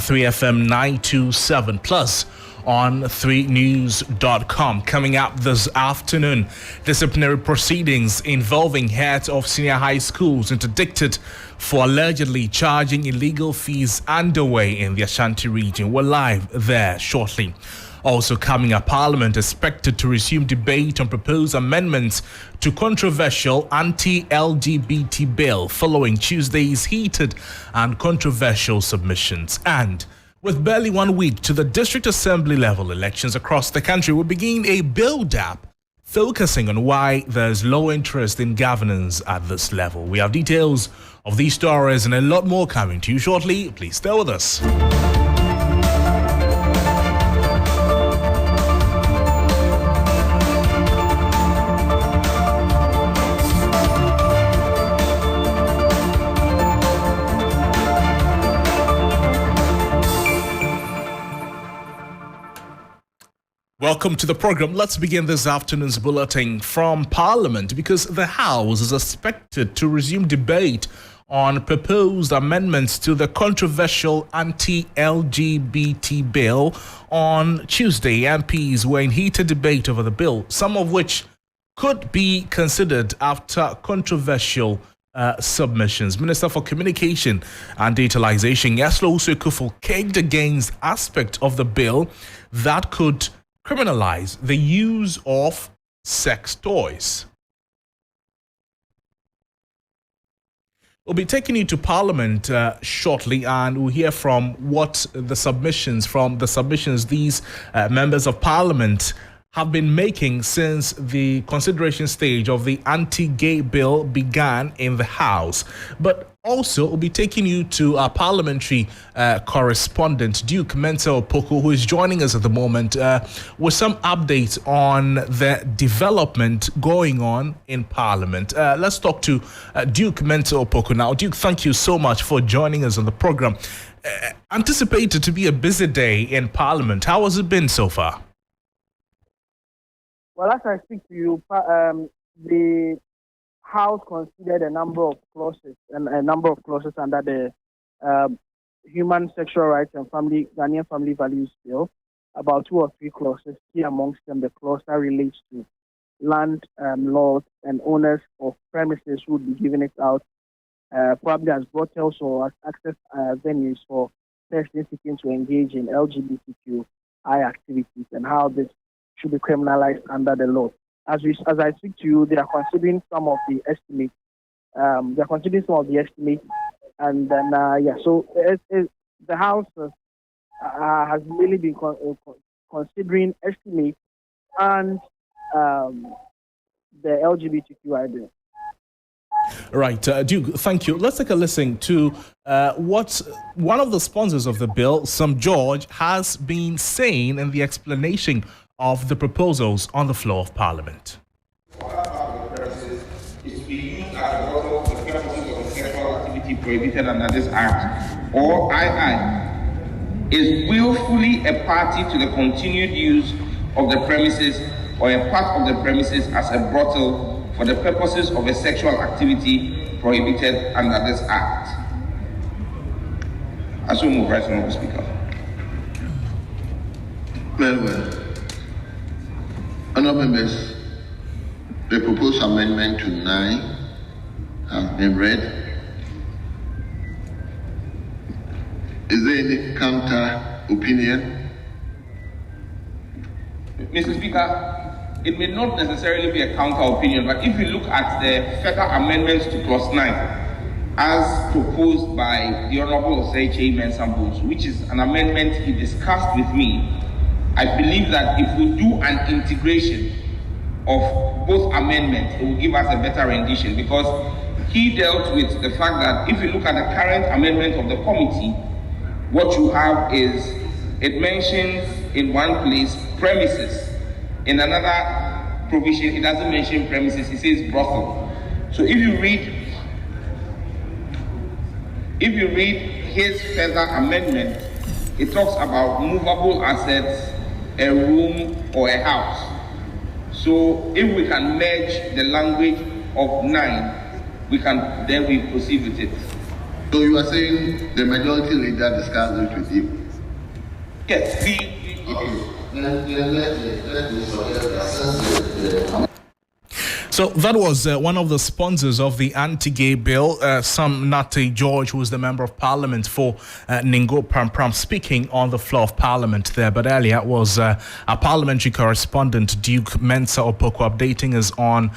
3FM 927 plus on 3news.com. Coming up this afternoon, disciplinary proceedings involving heads of senior high schools interdicted for allegedly charging illegal fees underway in the Ashanti region. We're live there shortly. Also coming up, Parliament expected to resume debate on proposed amendments to controversial anti-LGBT bill following Tuesday's heated and controversial submissions. And with barely 1 week to the district assembly level elections across the country, we begin a build-up focusing on why there's low interest in governance at this level. We have details of these stories and a lot more coming to you shortly. Please stay with us. Welcome to the program. Let's begin this afternoon's bulletin from Parliament because the House is expected to resume debate on proposed amendments to the controversial anti-LGBT bill on Tuesday. MPs were in heated debate over the bill, some of which could be considered after controversial submissions. Minister for Communication and Digitalization, Yaslo Usekufu, caged against aspect of the bill that could criminalize the use of sex toys. We'll be taking you to Parliament shortly, and we'll hear from the submissions these members of Parliament have been making since the consideration stage of the anti-gay bill began in the House. But also, we'll be taking you to our parliamentary correspondent, Duke Mensah-Opoku, who is joining us at the moment with some updates on the development going on in Parliament. Let's talk to Duke Mensah-Opoku now. Duke, thank you so much for joining us on the program. Anticipated to be a busy day in Parliament. How has it been so far? Well, as I speak to you, the House considered a number of clauses under the Human Sexual Rights and Ghanaian Family Values Bill, about 2 or 3 clauses. Here amongst them, the clause that relates to land laws and owners of premises who would be giving it out, probably as brothels or as access venues for persons seeking to engage in LGBTQI activities, and how this should be criminalized under the law. As I speak to you, they are considering some of the estimates. And then so the House has really been considering estimates and the LGBTQI bill. Right, Duke, thank you. Let's take a listen to what one of the sponsors of the bill, Sam George, has been saying in the explanation of the proposals on the floor of Parliament. Is to be used as a bottle for the purposes of a sexual activity prohibited under this Act, or II, is willfully a party to the continued use of the premises or a part of the premises as a brothel for the purposes of a sexual activity prohibited under this Act. As we move, Vice Honorable Speaker. Well. Honourable members, the proposed amendment to 9 has been read. Is there any counter opinion? Mr. Speaker, it may not necessarily be a counter opinion, but if you look at the further amendments to Clause 9, as proposed by the Honourable Osei Mensah-Opoku, which is an amendment he discussed with me, I believe that if we do an integration of both amendments, it will give us a better rendition, because he dealt with the fact that if you look at the current amendment of the committee, what you have is it mentions in one place premises. In another provision, it doesn't mention premises, it says brothel. So if you read his further amendment, it talks about movable assets, a room or a house. So if we can merge the language of 9, we proceed with it. So you are saying the majority leader discussed it with you? Yes, So that was one of the sponsors of the anti-gay bill, Sam Nate George, who is the member of parliament for Ningo Pram, speaking on the floor of parliament there. But earlier was our parliamentary correspondent, Duke Mensa Opoku, updating us on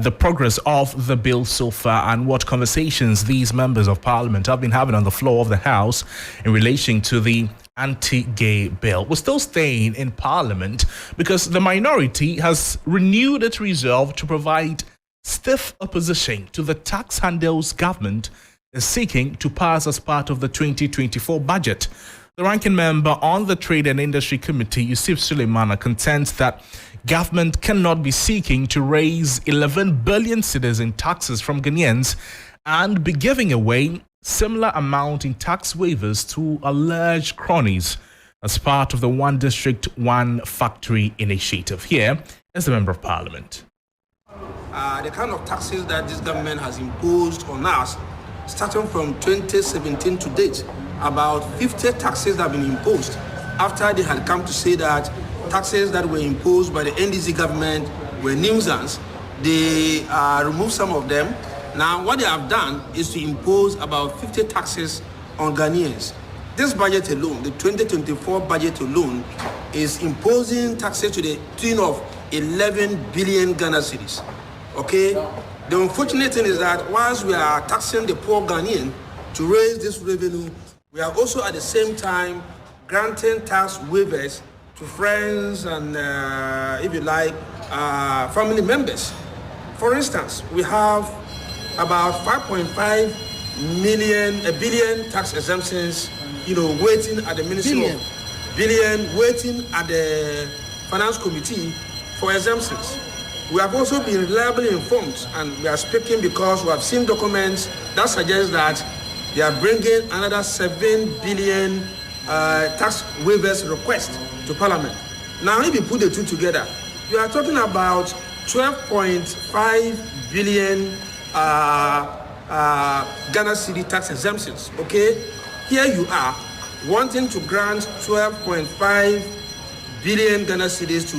the progress of the bill so far and what conversations these members of parliament have been having on the floor of the House in relation to the anti-gay bill. We're still staying in Parliament because the minority has renewed its resolve to provide stiff opposition to the tax handles government is seeking to pass as part of the 2024 budget. The ranking member on the Trade and Industry Committee, Yusuf Suleimana, contends that government cannot be seeking to raise 11 billion cedis in taxes from Ghanaians and be giving away similar amount in tax waivers to alleged cronies as part of the One District, One Factory initiative. Here is the Member of Parliament. The kind of taxes that this government has imposed on us, starting from 2017 to date, about 50 taxes have been imposed after they had come to say that taxes that were imposed by the NDC government were nuisance. They removed some of them. Now, what they have done is to impose about 50 taxes on Ghanaians. This budget alone, the 2024 budget alone, is imposing taxes to the tune of 11 billion Ghana cedis. Okay? The unfortunate thing is that whilst we are taxing the poor Ghanaian to raise this revenue, we are also at the same time granting tax waivers to friends and, if you like, family members. For instance, we have about 5.5 billion tax exemptions, waiting at the Ministry of Billion, waiting at the Finance Committee for exemptions. We have also been reliably informed, and we are speaking because we have seen documents that suggest that they are bringing another 7 billion tax waivers request to Parliament. Now, if you put the two together, you are talking about 12.5 billion Ghana city tax exemptions. Okay, here you are wanting to grant 12.5 billion Ghana cedis to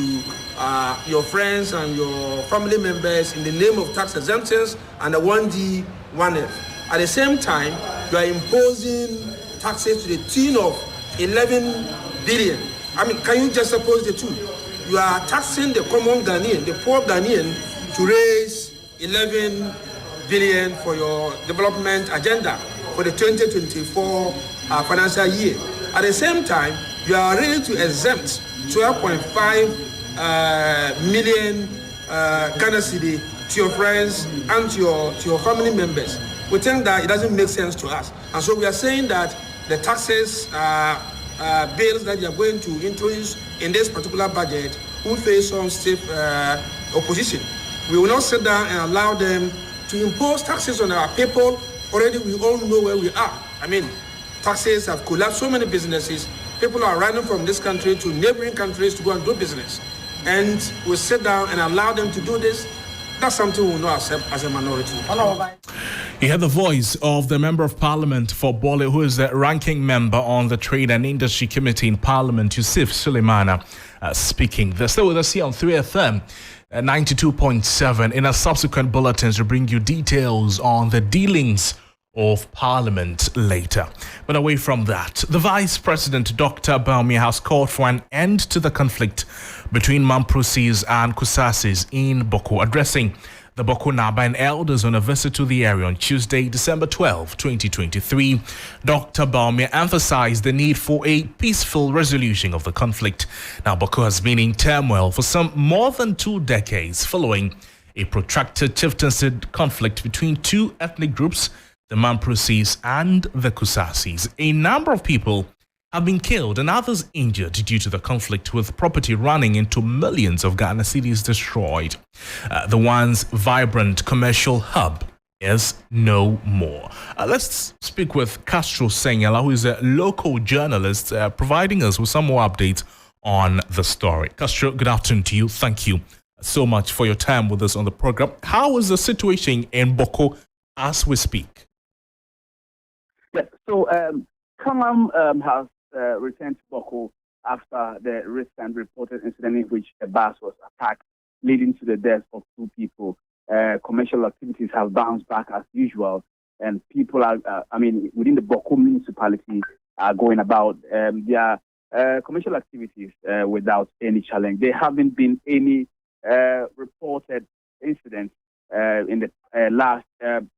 your friends and your family members in the name of tax exemptions and the 1D, 1F. At the same time, you are imposing taxes to the tune of 11 billion. I mean, can you just suppose the two? You are taxing the common Ghanaian, the poor Ghanaian, to raise 11 billion for your development agenda for the 2024 financial year. At the same time, you are ready to exempt 12.5 million Ghana cedi to your friends and to your family members. We think that it doesn't make sense to us. And so we are saying that the taxes bills that you are going to introduce in this particular budget will face some stiff opposition. We will not sit down and allow them to impose taxes on our people. Already we all know where we are. I mean, taxes have collapsed so many businesses. People are running from this country to neighboring countries to go and do business. And we sit down and allow them to do this. That's something we will not accept as a minority. You heard the voice of the Member of Parliament for Bole, who is the ranking member on the Trade and Industry Committee in Parliament, Yusuf Suleimana, speaking. They're still with us here on 3FM 92.7. In our subsequent bulletins, we'll bring you details on the dealings of Parliament later. But away from that, the Vice President, Dr. Bawumia, has called for an end to the conflict between Mamprosis and Kusasis in Boko, addressing the Boko Naban elders on a visit to the area on Tuesday, December 12, 2023. Dr. Bawumia emphasized the need for a peaceful resolution of the conflict. Now, Boko has been in turmoil for some more than 2 decades following a protracted chieftaincy conflict between two ethnic groups, the Mamprosis and the Kusasis. A number of people have been killed and others injured due to the conflict, with property running into millions of Ghana cedis destroyed. The once vibrant commercial hub is no more. Let's speak with Castro Senyala, who is a local journalist, providing us with some more updates on the story. Castro, good afternoon to you. Thank you so much for your time with us on the program. How is the situation in Boko as we speak? Yes. So Kamam has returned to Boko after the recent reported incident in which a bus was attacked, leading to the death of 2 people. Commercial activities have bounced back as usual, and people are, within the Boko municipality are going about their commercial activities without any challenge. There haven't been any reported incidents in the last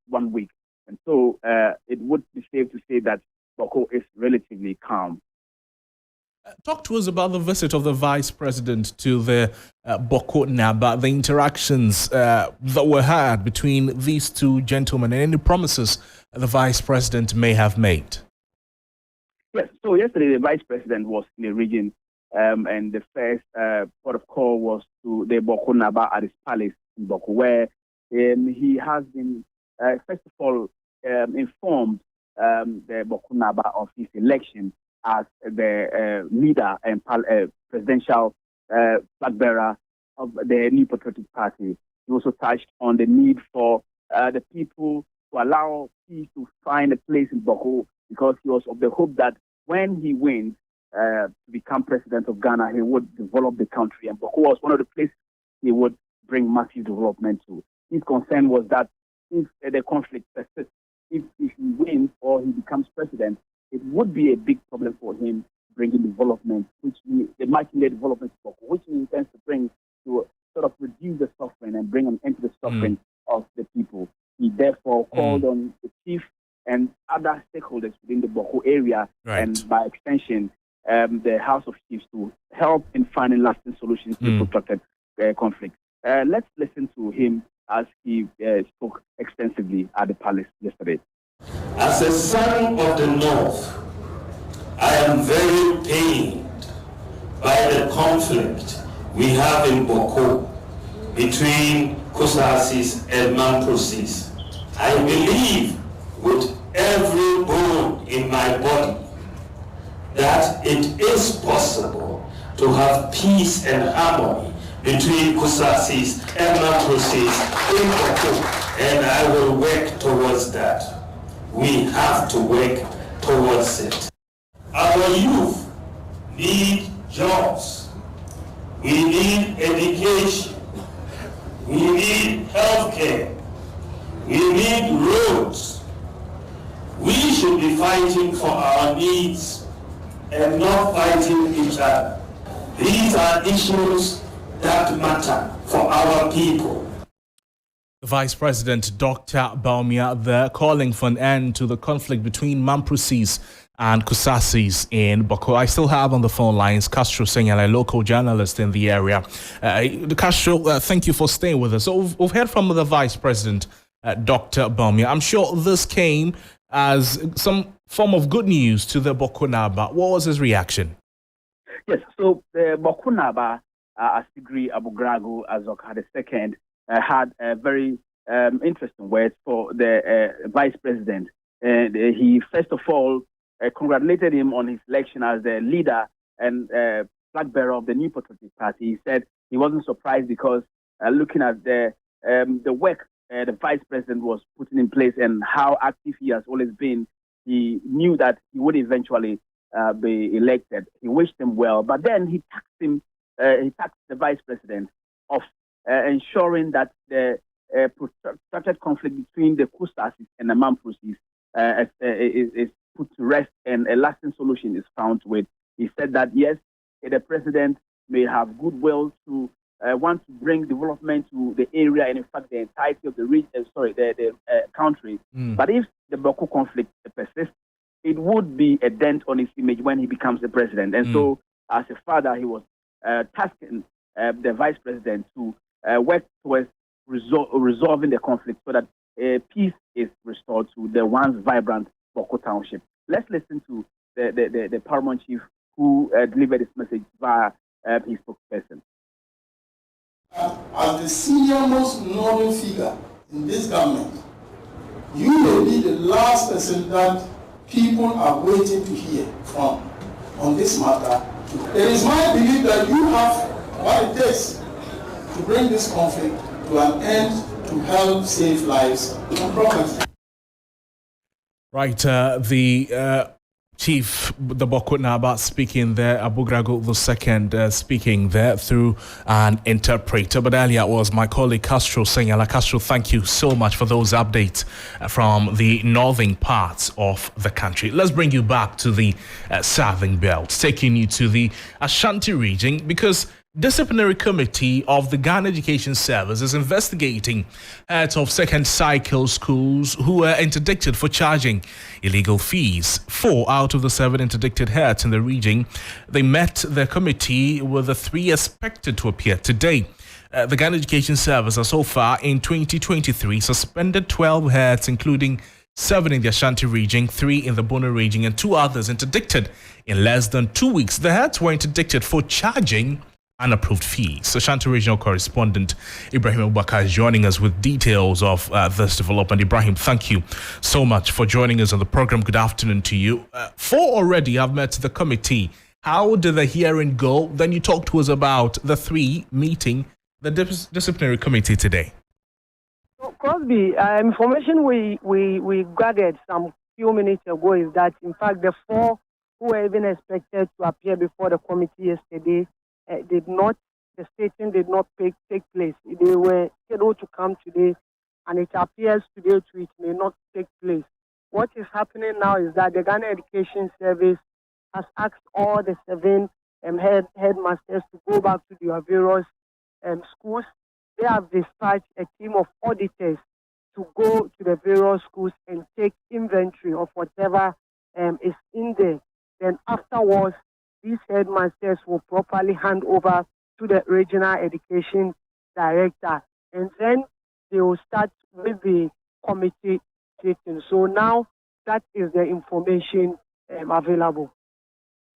1 week. And so it would be safe to say that Boko is relatively calm. Talk to us about the visit of the Vice President to the Boko Naba, the interactions that were had between these 2 gentlemen, and any promises the Vice President may have made. Yes, so yesterday the Vice President was in the region, and the first port of call was to the Boko Naba at his palace in Boko, where he has been, first of all, informed the Boko Naba of his election as the leader and presidential flag bearer of the New Patriotic Party. He also touched on the need for the people to allow peace to find a place in Boko, because he was of the hope that when he wins to become president of Ghana, he would develop the country. And Boko was one of the places he would bring massive development to. His concern was that if the conflict persists, if he wins or he becomes president, it would be a big problem for him bringing development, the multi-layered development, which he intends to bring to sort of reduce the suffering and bring an end to the suffering of the people. He therefore called on the chief and other stakeholders within the Boko area, and by extension, the House of Chiefs, to help in finding lasting solutions to the protracted conflict. Let's listen to him as he spoke extensively at the palace yesterday. As a son of the North, I am very pained by the conflict we have in Boko between Kusasis and Mamprosis. I believe with every bone in my body that it is possible to have peace and harmony between Kusasis and Mamprosis in Boko, and I will work towards that. We have to work towards it. Our youth need jobs. We need education. We need healthcare. We need roads. We should be fighting for our needs and not fighting each other. These are issues that matter for our people. The Vice President, Dr. Baumia, there calling for an end to the conflict between Mamprosis and Kusasis in Boko. I still have on the phone lines Castro Senyala, a local journalist in the area. Castro, thank you for staying with us. So we've heard from the Vice President, Dr. Baumia. I'm sure this came as some form of good news to the Boko Naba. What was his reaction? Yes, so the Boko Naba, Asigri Abugrago Azok II, had a very interesting words for the Vice President. And he, first of all, congratulated him on his election as the leader and flag bearer of the New Patriotic Party. He said he wasn't surprised because looking at the work the Vice President was putting in place and how active he has always been, he knew that he would eventually be elected. He wished him well, but then he taxed the Vice President of ensuring that the protracted conflict between the Kusasis and the Mamprosis is put to rest and a lasting solution is found to it. He said that yes, the president may have goodwill to want to bring development to the area and in fact the entirety of the region, the country. But if the Boko conflict persists, it would be a dent on his image when he becomes the president. And so, as a father, he was tasking the vice president to work towards resolving the conflict so that peace is restored to the once vibrant Boko township. Let's listen to the paramount chief who delivered this message via his spokesperson. As the senior-most noble figure in this government, you may be the last person that people are waiting to hear from on this matter. It is my belief that you have what it takes to bring this conflict to an end, to help save lives and property. Right, the Chief the Naba speaking there, Abu Grago II speaking there through an interpreter. But earlier was my colleague Castro saying, Ala Castro, thank you so much for those updates from the northern parts of the country. Let's bring you back to the southern belt, taking you to the Ashanti region, because Disciplinary Committee of the Ghana Education Service is investigating heads of second cycle schools who were interdicted for charging illegal fees. 4 out of the 7 interdicted heads in the region, they met the committee, with the 3 expected to appear today. The Ghana Education Service has so far in 2023 suspended 12 heads, including 7 in the Ashanti region, 3 in the Bono region, and 2 others interdicted in less than 2 weeks. The heads were interdicted for charging unapproved fees. Ashanti regional correspondent Ibrahim Abubakar is joining us with details of this development. Ibrahim, thank you so much for joining us on the program. Good afternoon to you. 4 already have met the committee. How did the hearing go? Then you talk to us about the 3 meeting the disciplinary committee today. So, Crosby, information we gathered some few minutes ago is that, in fact, the 4 who were even expected to appear before the committee yesterday the sitting did not take place. They were scheduled to come today, and it appears today it may not take place. What is happening now is that the Ghana Education Service has asked all the 7 headmasters to go back to their various schools. They have dispatched a team of auditors to go to the various schools and take inventory of whatever is in there. Then afterwards, these headmasters will properly hand over to the regional education director, and then they will start with the committee sitting. So now that is the information available.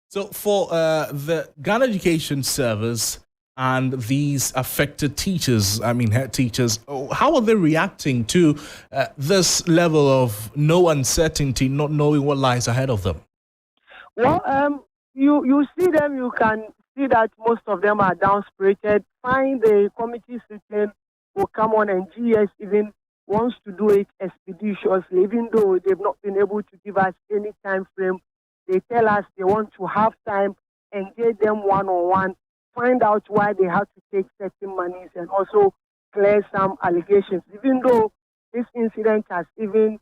So for the Ghana Education Service and these affected teachers, head teachers, how are they reacting to this level of no uncertainty, not knowing what lies ahead of them? Well, you see them, you can see that most of them are down-spirited. Fine, the committee sitting will come on, and GS even wants to do it expeditiously, even though they've not been able to give us any time frame. They tell us they want to have time, engage them one-on-one, find out why they have to take certain monies, and also clear some allegations, even though this incident has even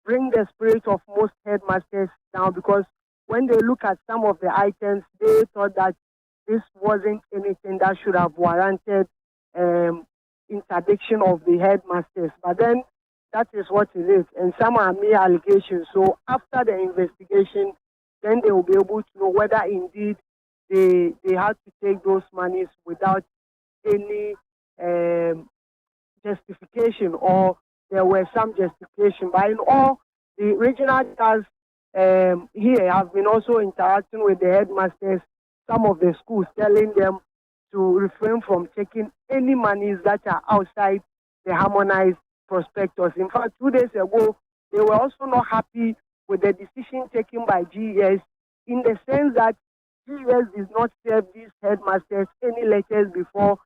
bring the spirit of most headmasters down, because when they look at some of the items, they thought that this wasn't anything that should have warranted interdiction of the headmasters. But then that is what it is. And some are mere allegations. So after the investigation, then they will be able to know whether indeed they had to take those monies without any justification, or there were some justification. But in all, the regional judges here have been also interacting with the headmasters, some of the schools, telling them to refrain from taking any monies that are outside the harmonized prospectus. In fact, 2 days ago, they were also not happy with the decision taken by GES, in the sense that GES did not serve these headmasters any letters before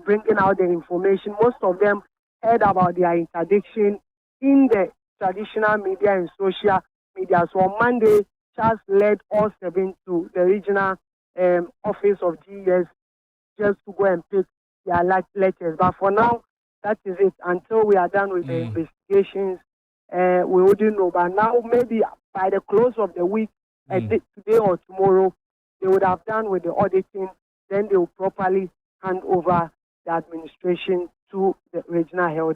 bringing out the information. Most of them heard about their interdiction in the traditional media and social media. So on Monday, Charles led all 7 to the regional office of GES just to go and pick their letters. But for now, that is it. Until we are done with the investigations, we wouldn't know. But now, maybe by the close of the week, today or tomorrow, they would have done with the auditing. Then they will properly hand over the administration to the regional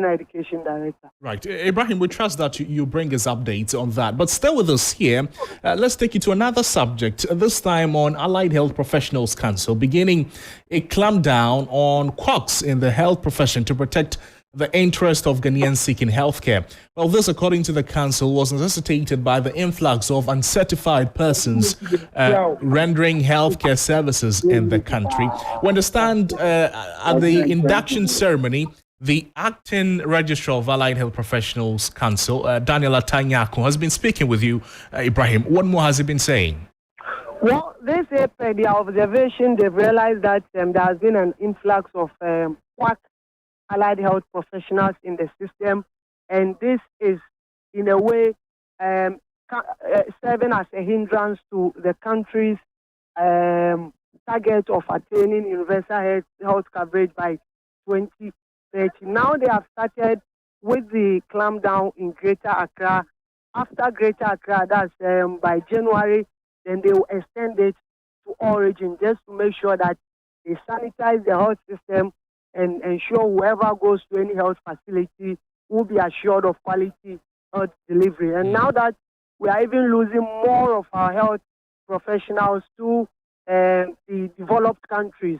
education director. Right. Ibrahim, we trust that you bring us updates on that. But stay with us here. Let's take you to another subject, this time on Allied Health Professionals Council, beginning a clampdown on quacks in the health profession to protect the interest of Ghanaians seeking healthcare. Well, this, according to the council, was necessitated by the influx of uncertified persons rendering healthcare services in the country. We understand at the induction ceremony, the acting registrar of Allied Health Professionals Council, Daniel Atanyako, has been speaking with you, Ibrahim. What more has he been saying? Well, they say per their observation, they've realized that there has been an influx of quack allied health professionals in the system, and this is in a way, serving as a hindrance to the country's target of attaining universal health coverage by 2030. Now they have started with the clampdown in Greater Accra. After Greater Accra, that's by January, then they will extend it to all regions just to make sure that they sanitize the health system and ensure whoever goes to any health facility will be assured of quality health delivery. And now that we are even losing more of our health professionals to the developed countries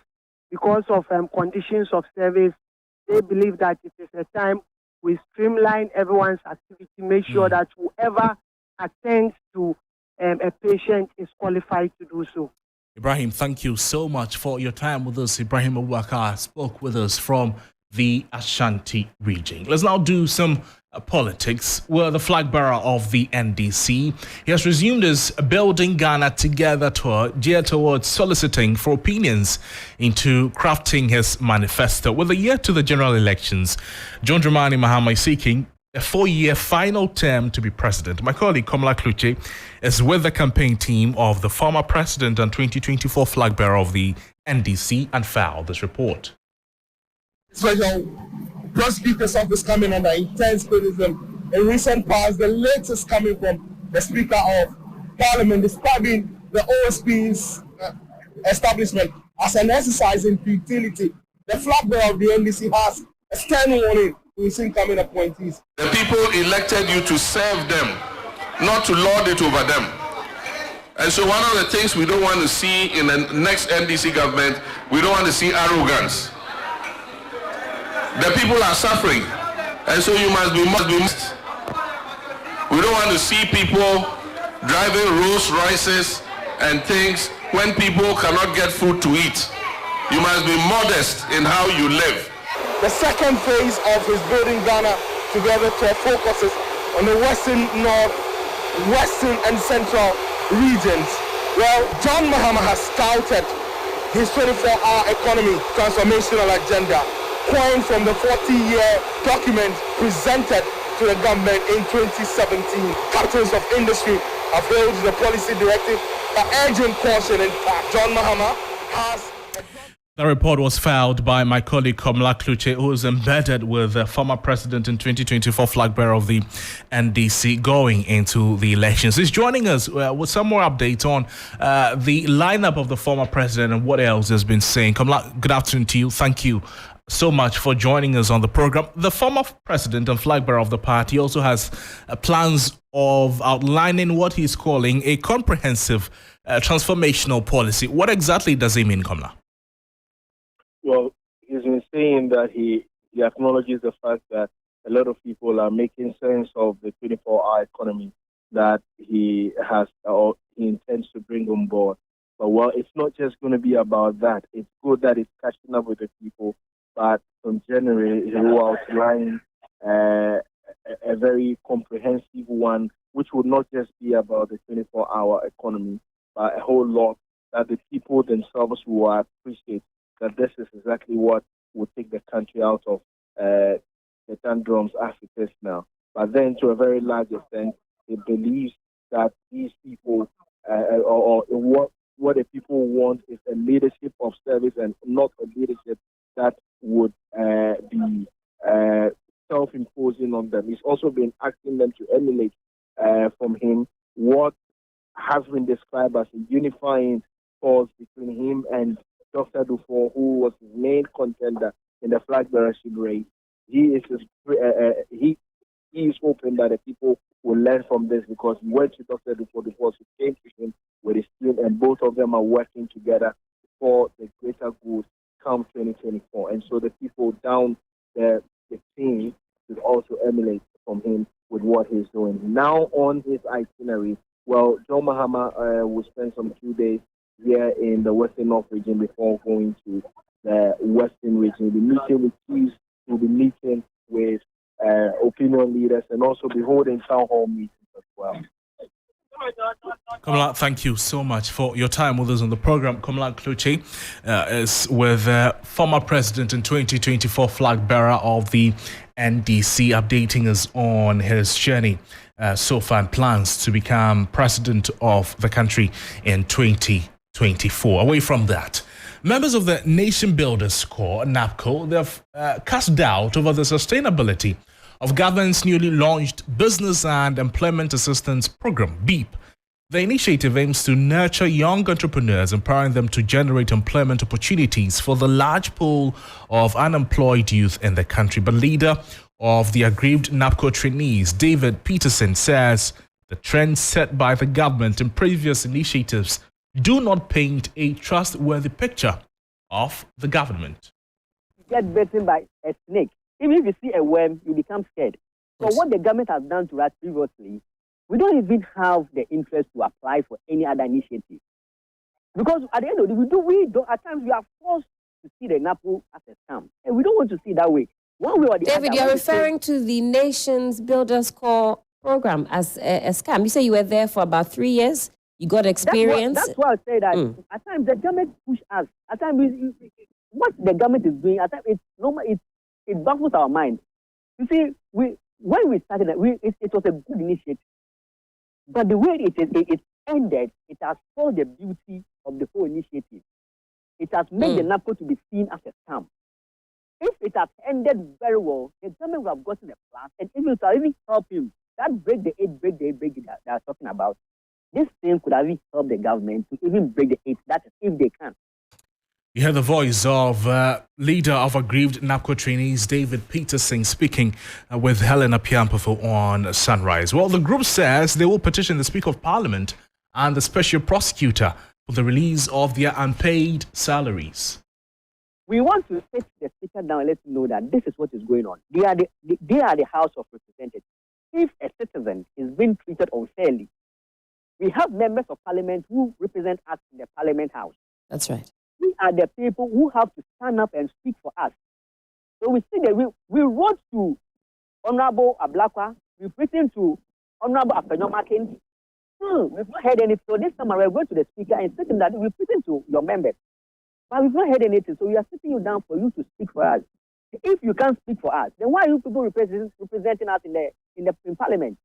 because of conditions of service, they believe that it is a time we streamline everyone's activity, make sure that whoever attends to a patient is qualified to do so. Ibrahim, thank you so much for your time with us. Ibrahim Abubakar spoke with us from the Ashanti region. Let's now do some politics. Where the flag bearer of the NDC, he has resumed his Building Ghana Together tour geared towards soliciting for opinions into crafting his manifesto. With a year to the general elections, John Dramani Mahama is seeking a 4-year final term to be president. My colleague Komla Kluche is with the campaign team of the former president and 2024 flag bearer of the NDC and filed this report. Special prosecutor's office coming under intense criticism in recent past, the latest coming from the Speaker of Parliament describing the OSP's establishment as an exercise in futility. The flag bearer of the NDC has a stern warning to his incoming appointees. The people elected you to serve them, not to lord it over them. And so one of the things we don't want to see in the next NDC government, we don't want to see arrogance. The people are suffering, and so you must be missed. We don't want to see people driving Rolls Royces and things when people cannot get food to eat. You must be modest in how you live. The second phase of his Building Ghana Together tour focuses on the Western, North, Western and Central regions. Well, John Mahama has touted his 24-hour economy transformational agenda, coined from the 40-year document presented to the government in 2017. Captains of industry have hailed the policy directive by urgent caution. In fact, John Mahama has... The report was filed by my colleague Komla Kluche, who is embedded with the former president and 2024 flag bearer of the NDC going into the elections. He's joining us with some more updates on the lineup of the former president and what else has been saying. Komla, good afternoon to you. Thank you so much for joining us on the program. The former president and flag bearer of the party also has plans of outlining what he's calling a comprehensive transformational policy. What exactly does he mean, Komla? Well, he's been saying that he acknowledges the fact that a lot of people are making sense of the 24-hour economy that he has or he intends to bring on board. But well, it's not just going to be about that. It's good that it's catching up with the people, but from January he will outline a very comprehensive one, which would not just be about the 24-hour economy, but a whole lot that the people themselves will appreciate. That this is exactly what will take the country out of the tantrums as it is now. But then, to a very large extent, he believes that these people, or what the people want, is a leadership of service and not a leadership that would be self-imposing on them. He's also been asking them to emulate from him what has been described as a unifying force between him and Dr. Dufour, who was his main contender in the flag bearership race. He is hoping that the people will learn from this, because he went to Dr. Dufour, he came to him with his team, and both of them are working together for the greater good come 2024. And so the people down the team should also emulate from him with what he's doing. Now on his itinerary, well, John Mahama will spend some 2 days here in the Western North region before going to the Western region. We'll be meeting with chiefs, we'll be meeting with opinion leaders, and also be holding town hall meetings as well. Komla, thank you so much for your time with us on the program. Komla Kluche is with former president and 2024 flag bearer of the NDC, updating us on his journey so far and plans to become president of the country in 2024. Away from that, members of the Nation Builders Corps, NAPCO, they've cast doubt over the sustainability of government's newly launched Business and Employment Assistance Program, BEEP. The initiative aims to nurture young entrepreneurs, empowering them to generate employment opportunities for the large pool of unemployed youth in the country. But leader of the aggrieved NAPCO trainees, David Peterson, says the trends set by the government in previous initiatives do not paint a trustworthy picture of the government. Get bitten by a snake. Even if you see a worm, you become scared. So what the government has done to us previously, we don't even have the interest to apply for any other initiative. Because at the end of the day, we don't, at times we are forced to see the NAPCO as a scam. And we don't want to see it that way. One way or the David, other, you're referring to the Nations Builders Corps program as a scam. You say you were there for about 3 years. You got experience. That's why I say that at times the government push us. At times, what the government is doing, at times it's normal. It baffles our mind. You see, when we started, it was a good initiative. But the way it ended, it has spoiled the beauty of the whole initiative. It has made the NAPCO to be seen as a scam. If it had ended very well, the government would have gotten a plan and even help him. That break the eight that they are talking about. This thing could have even helped the government to even break the eight. That is, if they can. You heard the voice of leader of aggrieved NAPCO trainees, David Peterson, speaking with Helena Piampafo on Sunrise. Well, the group says they will petition the Speaker of Parliament and the Special Prosecutor for the release of their unpaid salaries. We want to sit the Speaker down and let him know that this is what is going on. They are the House of Representatives. If a citizen is being treated unfairly, we have members of Parliament who represent us in the Parliament House. That's right. We are the people who have to stand up and speak for us. So we see that we wrote to Honorable Ablakwa, we've written to Honorable Afenyomakin. We've not heard anything. So this time we're going to the Speaker and saying that we've written to your members. But we've not heard anything. So we are sitting you down for you to speak for us. If you can't speak for us, then why are you people representing us in Parliament?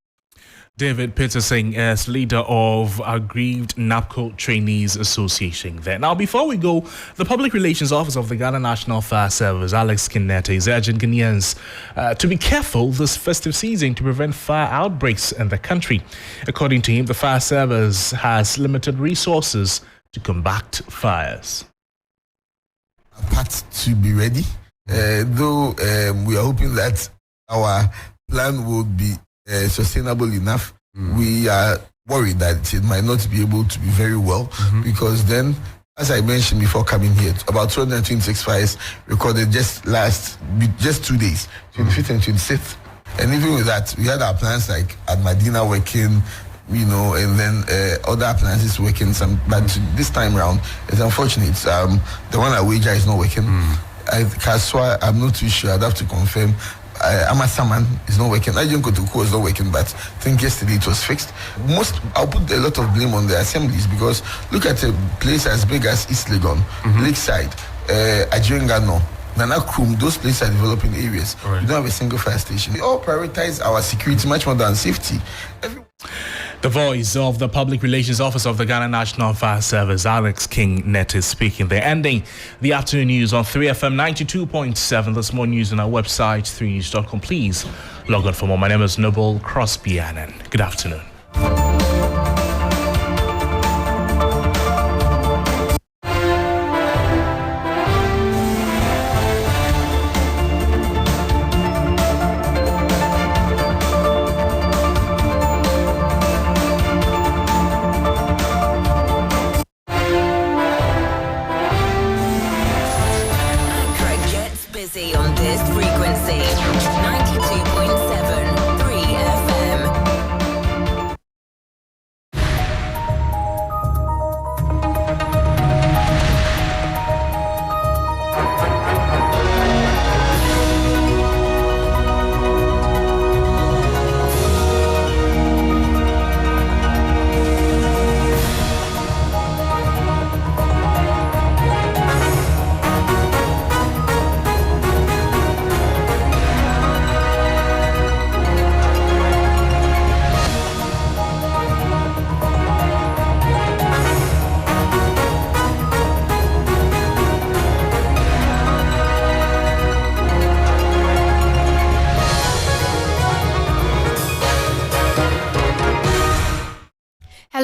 David Peterson is leader of aggrieved NAPCO Trainees Association there. Now, before we go, the Public Relations Office of the Ghana National Fire Service, Alex Kinete, is urging Ghanaians to be careful this festive season to prevent fire outbreaks in the country. According to him, the fire service has limited resources to combat fires. Part to be ready, though we are hoping that our plan will be sustainable enough. We are worried that it might not be able to be very well because then, as I mentioned before coming here, about 226 fires recorded just 2 days, 25th and 26th. And even with that, we had our plans like at Medina working, and then other appliances working. But this time around, it's unfortunate. The one at Wager is not working. Kaswa, I'm not too sure. I'd have to confirm. Amasaman is not working. I didn't go to Ko is not working, but I think yesterday it was fixed. I'll put a lot of blame on the assemblies because look at a place as big as East Legon, Lakeside, Ajengano, Nana Krum, those places are developing areas. Right. We don't have a single fire station. We all prioritize our security much more than safety. The voice of the Public Relations Office of the Ghana National Fire Service, Alex Kinete, is speaking. They're ending the afternoon news on 3FM 92.7. There's more news on our website, 3news.com. Please log on for more. My name is Noble Crosby Annan. Good afternoon. On this frequency, 92.7 3FM.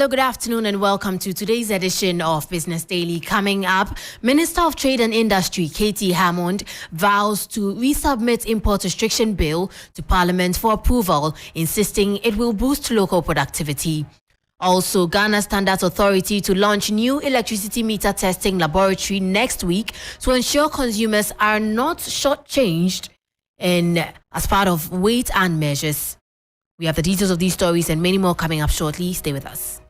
Hello, good afternoon and welcome to today's edition of Business Daily. Coming up, Minister of Trade and Industry Katie Hammond vows to resubmit import restriction bill to Parliament for approval, insisting it will boost local productivity. Also, Ghana Standards Authority to launch new electricity meter testing laboratory next week to ensure consumers are not shortchanged as part of weight and measures. We have the details of these stories and many more coming up shortly. Stay with us.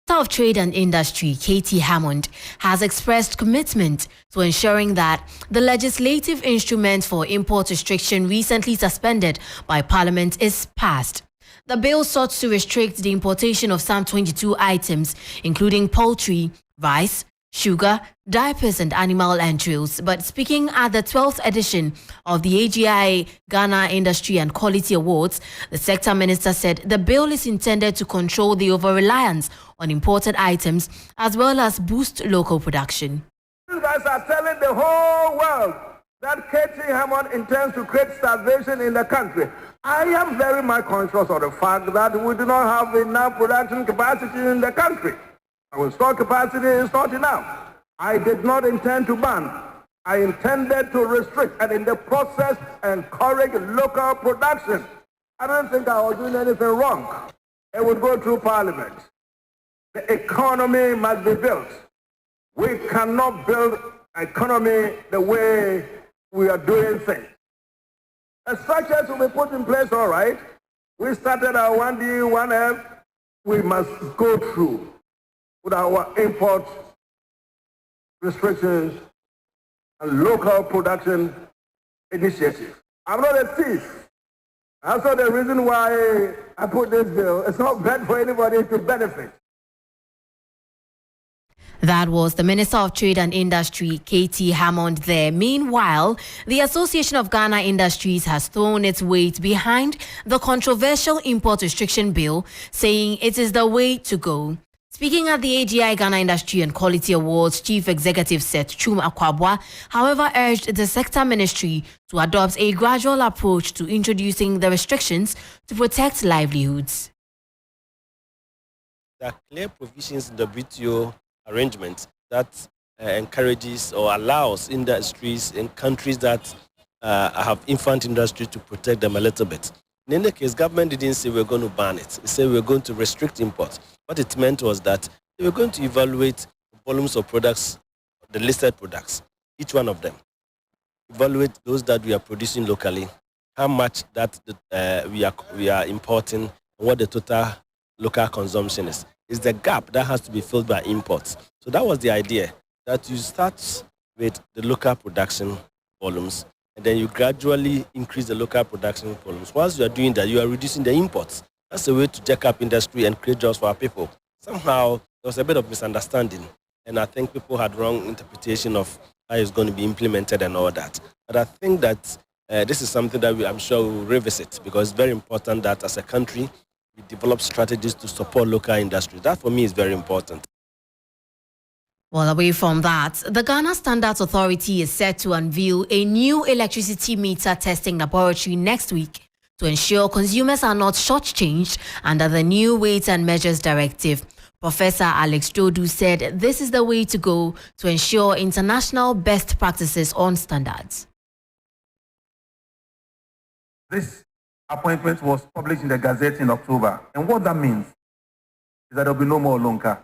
Minister of Trade and Industry Katie Hammond has expressed commitment to ensuring that the legislative instrument for import restriction recently suspended by Parliament is passed. The bill sought to restrict the importation of some 22 items, including poultry, rice, sugar, diapers and animal entrails. But speaking at the 12th edition of the AGI Ghana Industry and Quality Awards, the sector minister said the bill is intended to control the over-reliance on imported items as well as boost local production. You guys are telling the whole world that Katie Hammond intends to create starvation in the country. I am very much conscious of the fact that we do not have enough production capacity in the country. Our store capacity is not enough. I did not intend to ban. I intended to restrict and in the process encourage local production. I don't think I was doing anything wrong. It would go through Parliament. The economy must be built. We cannot build economy the way we are doing things. The structures will be put in place, all right. We started our 1D, 1F. We must go through with our import restrictions and local production initiative. I'm not a thief. That's not the reason why I put this bill. It's not bad for anybody to benefit. That was the Minister of Trade and Industry, Katie Hammond there. Meanwhile, the Association of Ghana Industries has thrown its weight behind the controversial import restriction bill, saying it is the way to go. Speaking at the AGI Ghana Industry and Quality Awards, Chief Executive Seth Chum Akwabwa, however, urged the sector ministry to adopt a gradual approach to introducing the restrictions to protect livelihoods. There are clear provisions in the WTO arrangement that encourages or allows industries in countries that have infant industry to protect them a little bit. In any case, government didn't say we're going to ban it. It said we're going to restrict imports. What it meant was that they were going to evaluate volumes of products, the listed products, each one of them. Evaluate those that we are producing locally, how much that we are importing, and what the total local consumption is. It's the gap that has to be filled by imports. So that was the idea, that you start with the local production volumes, and then you gradually increase the local production volumes. Once you are doing that, you are reducing the imports. That's a way to jack up industry and create jobs for our people. Somehow, there was a bit of misunderstanding, and I think people had wrong interpretation of how it's going to be implemented and all that. But I think that this is something that I'm sure we'll revisit, because it's very important that as a country, we develop strategies to support local industry. That, for me, is very important. Well, away from that, the Ghana Standards Authority is set to unveil a new electricity meter testing laboratory next week to ensure consumers are not shortchanged under the new Weights and Measures Directive. Professor Alex Jodu said this is the way to go to ensure international best practices on standards. This appointment was published in the Gazette in October. And what that means is that there will be no more Lonka.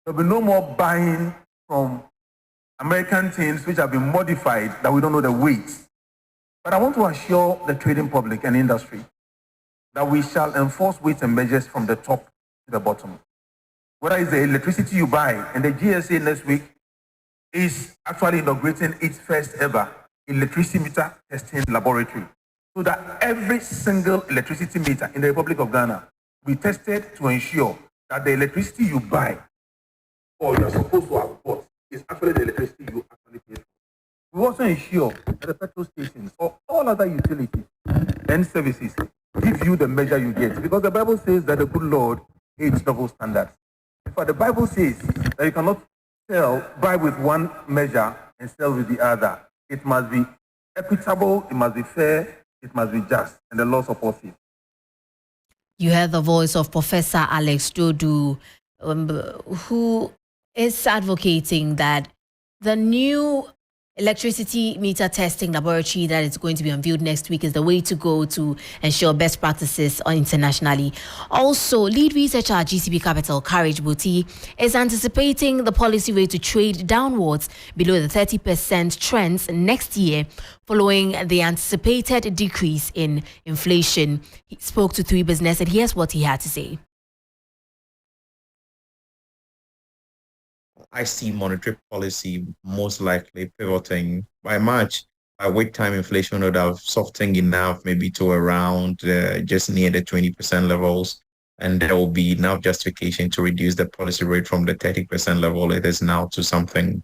There will be no more buying from American things which have been modified that we don't know the weights. But I want to assure the trading public and industry that we shall enforce weights and measures from the top to the bottom. Whether it's the electricity you buy, and the GSA next week is actually inaugurating its first ever electricity meter testing laboratory, so that every single electricity meter in the Republic of Ghana will be tested to ensure that the electricity you buy or you're supposed to actually the electricity you actually pay for. We also ensure that the petrol stations or all other utilities and services give you the measure you get. Because the Bible says that the good Lord hates double standards. In fact, the Bible says that you cannot buy with one measure and sell with the other. It must be equitable, it must be fair, it must be just, and the law supports it. You heard the voice of Professor Alex Dodu, who is advocating that the new electricity meter testing laboratory that is going to be unveiled next week is the way to go to ensure best practices internationally. Also, lead researcher at GCB Capital, Courage Buti, is anticipating the policy rate to trade downwards below the 30% trends next year following the anticipated decrease in inflation. He spoke to 3 Business and here's what he had to say. I see monetary policy most likely pivoting by March, by which time inflation would have softened enough, maybe to around just near the 20% levels. And there will be enough justification to reduce the policy rate from the 30% level it is now to something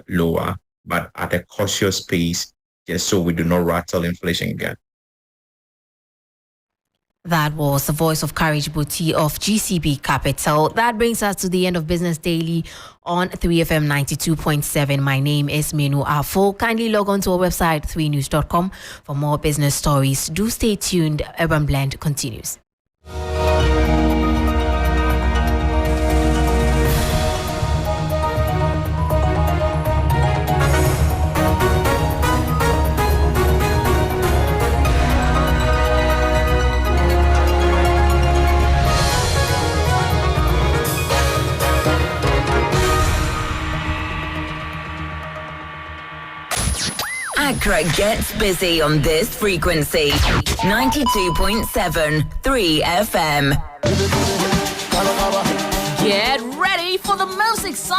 lower, but at a cautious pace, just so we do not rattle inflation again. That was the voice of Courage Buti of GCB Capital. That brings us to the end of Business Daily on 3FM 92.7. My name is Menu Afo. Kindly log on to our website, 3news.com, for more business stories. Do stay tuned. Urban Blend continues. Accra gets busy on this frequency. 92.7 3FM. Get ready for the most exciting